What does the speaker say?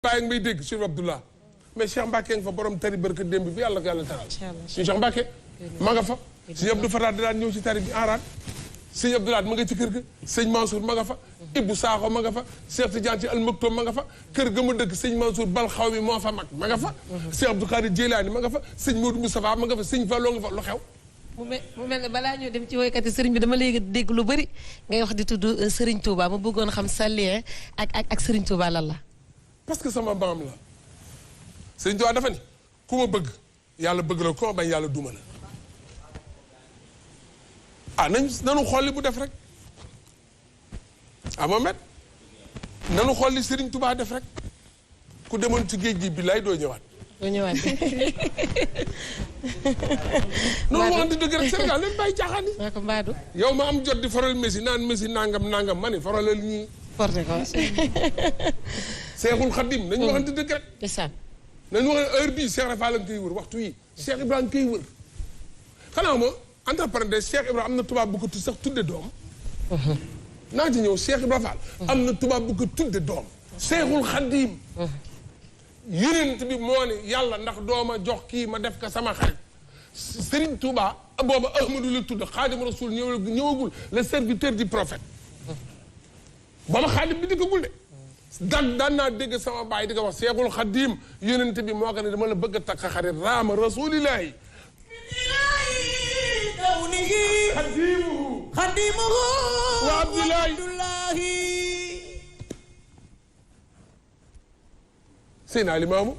bàyyi may dégg Cheikh Abdoulaye mais Cheikh Mbacke nga fa borom tari barke démb bi yàlla ko yàlla taral suñu Cheikh Mbacke ma nga fa sëñ Abdou Fatah daan ñëw ci tari bi enraat sëñ Abdoulaye ma nga ci kër ga sëñ Mansour ma nga fa Ibou Sakho ma nga fa Cheikh Tidiane ci Al Maktoum ma nga fa kër ga mu dëkk sëñ Mansour bal xaw mi moo fa mag ma nga fa Cheikh Abdou Khadir Djeylani ma nga fa sëñ Modou Moustapha ma nga fa sëñ Fallou nga fa lu xew mu mel ne balaa ñoo dem ci woykat yi sëriñ bi dama léegi dégg lu bëri ngay wax di tudd Serigne Touba ma bëggoon xam sa lien ak Serigne Touba lan la parce que sama maam la Serigne Touba dafa ni ku ma bëgg yàlla bëgg la ku ma bañ yàlla duma la ah nanu xool li bu def rek ah Mohamed nanu xool li Serigne Touba def rek ku demoon ci géej gi bi lay doo ñëwaat noonu waxante dëgg rek Sénégal leen bàyyi caaxaan yi maa ko mbaadu yow ma am jot di faral Messi naan Messi nangam ma ni faralal ñii porté ko Seexul Xadim nañu waxante dëgg rek ndeysaan nañu wax heure bii Cheikh Rafa la nga koy wër waxtu yi Cheikh Ibrahima koy wër xanaa ma entre parenthèses Cheikh Ibrahima am na tubaab bu ko sax tudde doom naa ci ñëw Cheikh Ibrahima Fall am na tubaab bu ko tudde doom Seexul Xadim yonent bi moo ne yàlla ndax dooma jox kii ma def ko sama xarit Serigne Touba booba Ahmadou la tudd Xaadim Rasul ñëwagul le serviteur du prophète booba Xaadim bi dikkagul de daan naa dégg sama baay di ko wax Seexul Xadim yonent bi moo ko ne dama la bëgg a takk xarit raama rasulillahi xadimuhu wa Abdullahi Seydina Limaamu